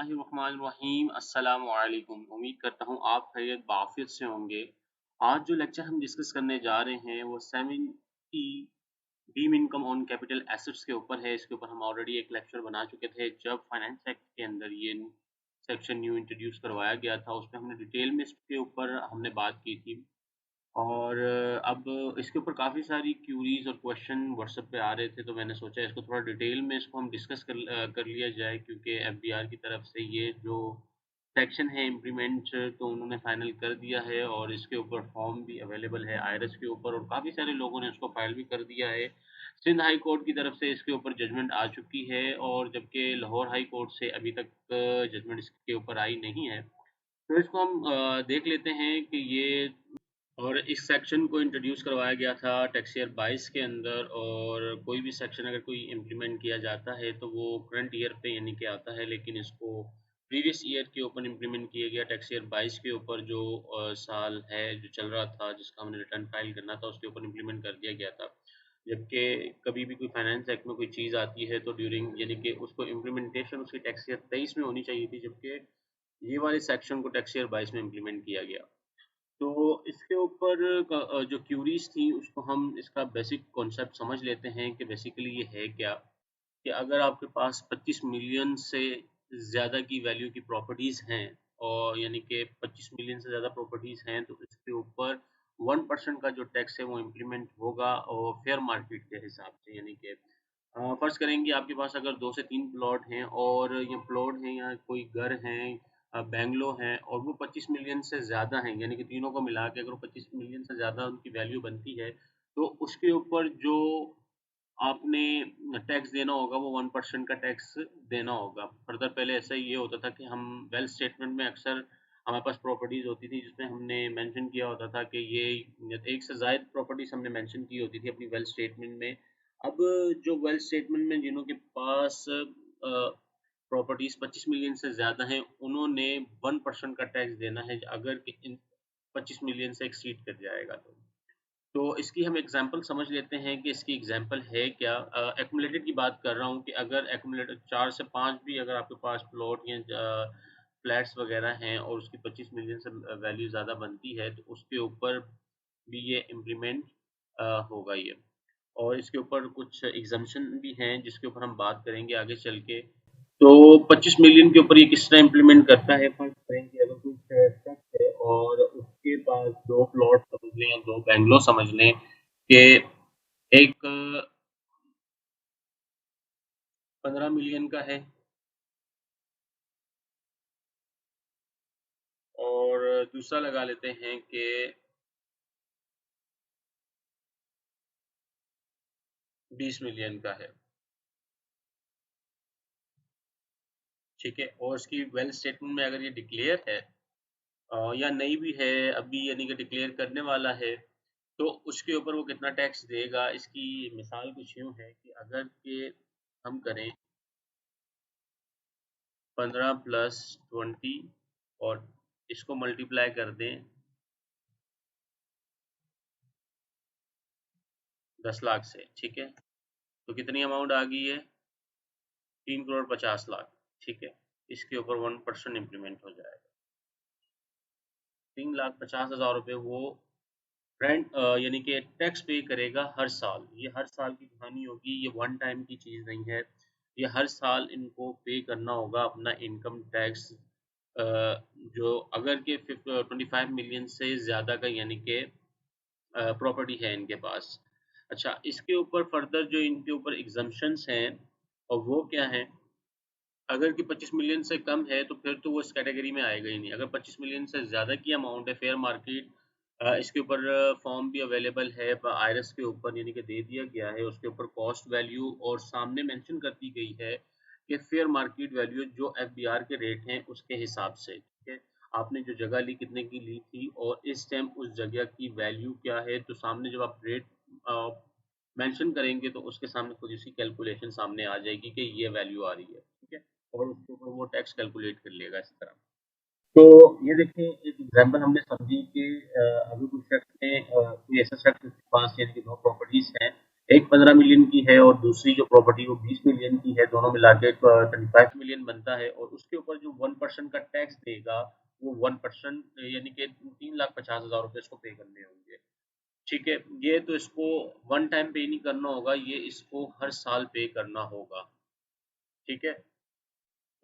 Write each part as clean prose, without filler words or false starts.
बिस्मिल्लाहिर्रहमानिर्रहीम अस्सलामु अलैकुम। उम्मीद करता हूँ आप खैरियत बाफ़ियत से होंगे। आज जो लेक्चर हम डिस्कस करने जा रहे हैं वो 70 beam income on capital assets के ऊपर है। इसके ऊपर हम ऑलरेडी एक लेक्चर बना चुके थे जब फाइनेंस एक्ट के अंदर ये सेक्शन न्यू इंट्रोड्यूस करवाया गया था। उसमें हमने डिटेल में इसके ऊपर हमने बात की थी। और अब इसके ऊपर काफ़ी सारी क्यूरीज और क्वेश्चन व्हाट्सएप पे आ रहे थे, तो मैंने सोचा इसको थोड़ा डिटेल में इसको हम डिस्कस कर लिया जाए, क्योंकि एफबीआर की तरफ से ये जो सेक्शन है इम्प्लीमेंट तो उन्होंने फाइनल कर दिया है और इसके ऊपर फॉर्म भी अवेलेबल है आईआरएस के ऊपर और काफ़ी सारे लोगों ने उसको फाइल भी कर दिया है। सिंध हाई कोर्ट की तरफ से इसके ऊपर जजमेंट आ चुकी है और जबकि लाहौर हाई कोर्ट से अभी तक जजमेंट इसके ऊपर आई नहीं है। तो इसको हम देख लेते हैं कि ये और इस सेक्शन को इंट्रोड्यूस करवाया गया था टैक्स ईयर 22 के अंदर। और कोई भी सेक्शन अगर कोई इम्प्लीमेंट किया जाता है तो वो करंट ईयर पे यानी कि आता है, लेकिन इसको प्रीवियस ईयर के ऊपर इम्प्लीमेंट किया गया टैक्स ईयर 22 के ऊपर जो साल है जो चल रहा था जिसका हमने रिटर्न फाइल करना था उसके ऊपर इम्प्लीमेंट कर दिया गया था। जबकि कभी भी कोई फाइनेंस एक्ट में कोई चीज़ आती है तो ड्यूरिंग यानी कि उसको इम्प्लीमेंटेशन उसकी टैक्स ईयर 23 में होनी चाहिए थी, जबकि ये वाले सेक्शन को टैक्स ईयर 22 में इम्प्लीमेंट किया गया। तो इसके ऊपर जो क्यूरीज थी उसको हम इसका बेसिक कॉन्सेप्ट समझ लेते हैं कि बेसिकली ये है क्या। कि अगर आपके पास 25 मिलियन से ज़्यादा की वैल्यू की प्रॉपर्टीज़ हैं और यानी कि 25 मिलियन से ज़्यादा प्रॉपर्टीज़ हैं तो इसके ऊपर 1% का जो टैक्स है वो इम्प्लीमेंट होगा और फेयर मार्केट के हिसाब से। यानी कि फ़र्ज़ करेंगे आपके पास अगर 2 से 3 प्लॉट हैं और ये प्लॉट हैं या कोई घर हैं, बैंगलो हैं और वो 25 मिलियन से ज़्यादा हैं, यानी कि तीनों को मिला के अगर वो 25 मिलियन से ज़्यादा उनकी वैल्यू बनती है तो उसके ऊपर जो आपने टैक्स देना होगा वो 1% का टैक्स देना होगा। फर्दर पहले ऐसा ये होता था कि हम वेल्थ स्टेटमेंट में अक्सर हमारे पास प्रॉपर्टीज़ होती थी जिसमें हमने मेंशन किया होता था कि ये एक से ज़ायद प्रॉपर्टीज़ हमने मेंशन की होती थी अपनी वेल्थ स्टेटमेंट में। अब जो वेल्थ स्टेटमेंट में जिन्हों के पास प्रॉपर्टीज़ 25 मिलियन से ज़्यादा हैं उन्होंने 1% का टैक्स देना है अगर इन 25 मिलियन से एक्सीड कर जाएगा तो। तो इसकी हम एग्जांपल समझ लेते हैं कि इसकी एग्जांपल है क्या। एक्यूमुलेटेड की बात कर रहा हूँ कि अगर एक्यूमुलेटेड 4 से 5 भी अगर आपके पास प्लॉट या फ्लैट्स वगैरह हैं और उसकी 25 मिलियन से वैल्यू ज़्यादा बनती है तो उसके ऊपर भी ये इम्प्लीमेंट होगा ये। और इसके ऊपर कुछ एग्जम्पशन भी हैं जिसके ऊपर हम बात करेंगे आगे चल के। तो 25 मिलियन के ऊपर ये किस तरह इम्प्लीमेंट करता है, फर्स्ट करेंगे अगर कोई शख्स है और उसके पास 2 प्लॉट समझ लें या 2 बैंगलो समझ लें कि एक 15 मिलियन का है और दूसरा लगा लेते हैं कि 20 मिलियन का है। ठीक है, और इसकी वेल्थ स्टेटमेंट में अगर ये डिक्लेयर है या नहीं भी है अभी यानी कि डिक्लेयर करने वाला है तो उसके ऊपर वो कितना टैक्स देगा। इसकी मिसाल कुछ यूँ है कि अगर कि हम करें 15 प्लस 20 और इसको मल्टीप्लाई कर दें 10 लाख से, ठीक है, तो कितनी अमाउंट आ गई है 3 करोड़ 50 लाख। ठीक है, इसके ऊपर 1% इम्प्लीमेंट हो जाएगा। 3,50,000 रुपये वो रेंट यानी कि टैक्स पे करेगा हर साल। ये हर साल की कहानी होगी, ये वन टाइम की चीज़ नहीं है। ये हर साल इनको पे करना होगा अपना इनकम टैक्स, जो अगर के 25 मिलियन से ज़्यादा का यानी कि प्रॉपर्टी है इनके पास। अच्छा, इसके ऊपर फर्दर जो इनके ऊपर एग्जम्पशंस हैं और वो क्या हैं, अगर कि 25 मिलियन से कम है तो फिर तो वो इस कैटेगरी में आएगा ही नहीं। अगर 25 मिलियन से ज़्यादा की अमाउंट है फेयर मार्केट, इसके ऊपर फॉर्म भी अवेलेबल है आईआरएस के ऊपर यानी कि दे दिया गया है। उसके ऊपर कॉस्ट वैल्यू और सामने मेंशन कर दी गई है कि फेयर मार्केट वैल्यू जो एफबीआर के रेट हैं उसके हिसाब से। ठीक है, आपने जो जगह ली कितने की ली थी और इस टाइम उस जगह की वैल्यू क्या है, तो सामने जब आप रेट मेंशन करेंगे तो उसके सामने खुद उसकी कैलकुलेशन सामने आ जाएगी कि ये वैल्यू आ रही है। ठीक है, और उसके ऊपर वो टैक्स कैलकुलेट कर लेगा इस तरह। तो ये देखें एक एग्जांपल हमने समझी कि अभी कुछ शख्स ने कोई ऐसा शख्स जिसके पास यानी कि 2 प्रॉपर्टीज हैं एक 15 मिलियन की है और दूसरी जो प्रॉपर्टी वो 20 मिलियन की है, दोनों मिला के 35 मिलियन बनता है और उसके ऊपर जो 1% का टैक्स देगा वो 1% यानी कि 3,50,000 रुपये इसको पे करने होंगे। ठीक है, ये तो इसको वन टाइम पे नहीं करना होगा, ये इसको हर साल पे करना होगा। ठीक है।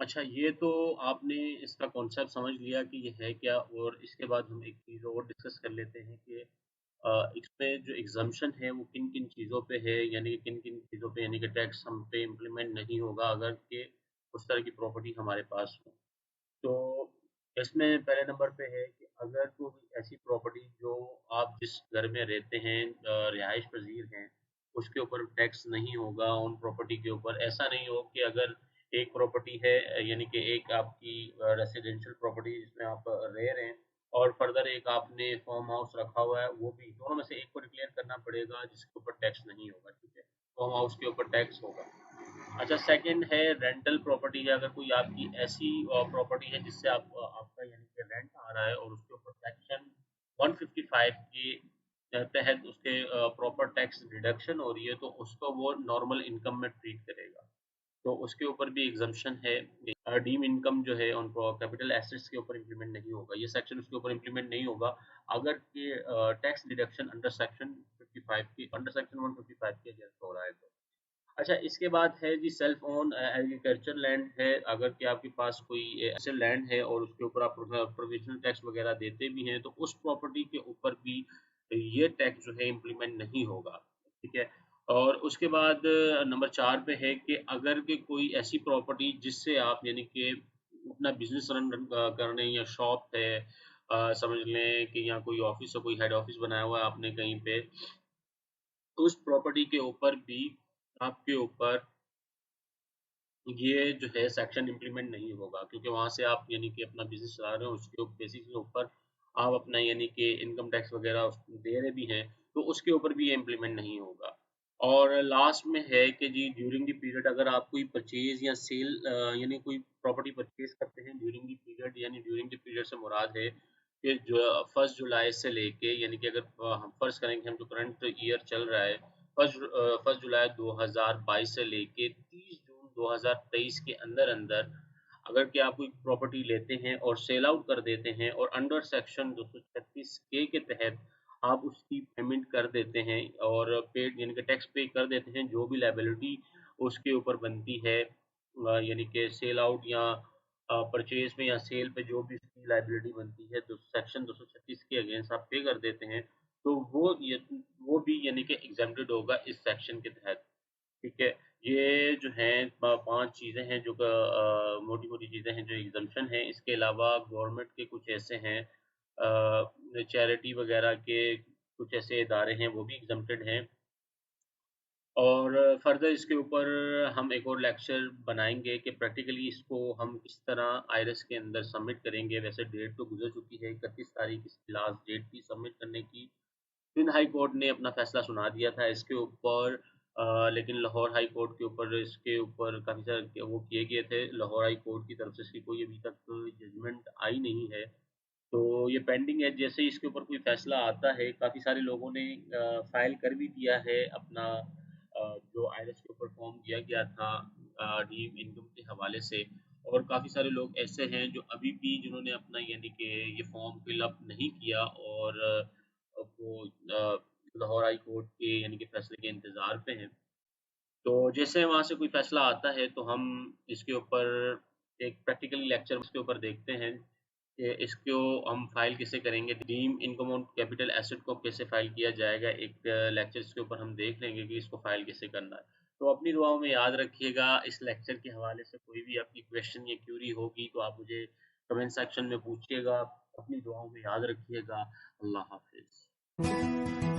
अच्छा, ये तो आपने इसका कॉन्सेप्ट समझ लिया कि ये है क्या, और इसके बाद हम एक चीज़ और डिस्कस कर लेते हैं कि इसमें जो एग्ज़म्पशन है वो किन-किन चीज़ों पे है, यानी कि किन-किन चीज़ों पे यानी कि टैक्स हम पे इम्प्लीमेंट नहीं होगा अगर के उस तरह की प्रॉपर्टी हमारे पास हो। तो इसमें पहले नंबर पे है कि अगर कोई ऐसी प्रॉपर्टी जो आप जिस घर में रहते हैं रिहाइश पजीर हैं, उसके ऊपर टैक्स नहीं होगा उन प्रॉपर्टी के ऊपर। ऐसा नहीं हो कि अगर एक प्रॉपर्टी है यानी कि एक आपकी रेसिडेंशियल प्रॉपर्टी जिसमें आप रह रहे हैं और फर्दर एक आपने फार्म हाउस रखा हुआ है, वो भी दोनों में से एक को डिक्लेयर करना पड़ेगा जिसके ऊपर टैक्स नहीं होगा। ठीक है, फार्म हाउस के ऊपर टैक्स होगा। अच्छा, सेकंड है रेंटल प्रॉपर्टी है। अगर कोई आपकी ऐसी प्रॉपर्टी है जिससे आपका यानी कि रेंट आ रहा है और उसके ऊपर सेक्शन 155 के तहत उसके प्रॉपर टैक्स डिडक्शन हो रही है तो उसको वो नॉर्मल इनकम में ट्रीट करेगा, तो उसके ऊपर भी एग्जम्पशन है। डीम इनकम जो है उन कैपिटल एसेट्स के ऊपर इम्प्लीमेंट नहीं होगा, ये सेक्शन उसके ऊपर इम्प्लीमेंट नहीं होगा अगर ये टैक्स डिडक्शन अंडर सेक्शन 55 की अंडर सेक्शन 155 के अगेंस्ट हो रहा है तो। अच्छा, इसके बाद है जी सेल्फ ओन एग्रीकल्चर लैंड है। अगर कि आपके पास कोई ऐसे लैंड है और उसके ऊपर आप प्रोविजनल टैक्स वगैरह देते भी हैं तो उस प्रॉपर्टी के ऊपर भी ये टैक्स जो है इम्प्लीमेंट नहीं होगा। ठीक है। और उसके बाद नंबर 4 पे है कि अगर कि कोई ऐसी प्रॉपर्टी जिससे आप यानी कि अपना बिजनेस रन करने या शॉप है, समझ लें कि या कोई ऑफिस है, कोई हेड ऑफिस बनाया हुआ है आपने कहीं पे, तो उस प्रॉपर्टी के ऊपर भी आपके ऊपर ये जो है सेक्शन इम्प्लीमेंट नहीं होगा, क्योंकि वहाँ से आप यानी कि अपना बिज़नेस चला रहे हो, उसके बेसिस के ऊपर आप अपना यानी कि इनकम टैक्स वगैरह दे रहे भी हैं, तो उसके ऊपर भी ये इम्प्लीमेंट नहीं होगा। और लास्ट में है कि जी ड्यूरिंग द पीरियड अगर आप कोई परचेज़ या सेल यानी कोई प्रॉपर्टी परचेज़ करते हैं ड्यूरिंग द पीरियड, यानी ड्यूरिंग द पीरियड से मुराद है कि जो 1 जुलाई से लेके यानी कि अगर हम फ़र्ज़ करें कि हम जो करंट ईयर चल रहा है, 1 जुलाई 2022 से लेके 30 जून 2023 के अंदर-अंदर अगर कि आप कोई प्रॉपर्टी लेते हैं और सेल आउट कर देते हैं और अंडर सेक्शन 236 के तहत आप उसकी पेमेंट कर देते हैं और पेड यानी कि टैक्स पे कर देते हैं, जो भी लायबिलिटी उसके ऊपर बनती है यानी कि सेल आउट या परचेज़ में या सेल पे जो भी उसकी लायबिलिटी बनती है, तो सेक्शन 236 के अगेंस्ट आप पे कर देते हैं, तो वो भी यानी कि एग्ज़ेम्प्टेड होगा इस सेक्शन के तहत। ठीक है, ये जो हैं 5 चीज़ें हैं जो मोटी-मोटी चीज़ें हैं जो एग्ज़म्पशन हैं। इसके अलावा गवर्नमेंट के कुछ ऐसे हैं चैरिटी वगैरह के कुछ ऐसे इदारे हैं, वो भी एग्ज़म्प्टेड हैं। और फर्दर इसके ऊपर हम एक और लेक्चर बनाएँगे कि प्रैक्टिकली इसको हम किस तरह आईआरएस के अंदर सबमिट करेंगे। वैसे डेट तो गुज़र चुकी है, 31 तारीख इसकी लास्ट डेट थी सबमिट करने की। सिंध हाई कोर्ट ने अपना फैसला सुना दिया था इसके ऊपर, लेकिन लाहौर हाई कोर्ट के ऊपर इसके ऊपर काफ़ी सारे वो किए गए थे। लाहौर हाई कोर्ट की तरफ से इसकी कोई अभी तक जजमेंट आई नहीं है। तो ये पेंडिंग है, जैसे ही इसके ऊपर कोई फैसला आता है, काफ़ी सारे लोगों ने फ़ाइल कर भी दिया है अपना जो आईआरएस के ऊपर फॉर्म दिया गया था डीम इनकम के हवाले से, और काफ़ी सारे लोग ऐसे हैं जो अभी भी जिन्होंने अपना यानी कि ये फॉर्म फिल अप नहीं किया और वो लाहौर हाई कोर्ट के यानी कि फैसले के इंतज़ार पे हैं। तो जैसे वहाँ से कोई फैसला आता है तो हम इसके ऊपर एक प्रैक्टिकली लेक्चर इसके ऊपर देखते हैं कि इसको हम फाइल कैसे करेंगे, deemed income on capital asset को कैसे फाइल किया जाएगा। एक लेक्चर इसके ऊपर हम देख लेंगे कि इसको फाइल कैसे करना है। तो अपनी दुआओं में याद रखिएगा। इस लेक्चर के हवाले से कोई भी आपकी क्वेश्चन या क्यूरी होगी तो आप मुझे कमेंट सेक्शन में पूछिएगा। अपनी दुआओं में याद रखिएगा। अल्लाह हाफिज़।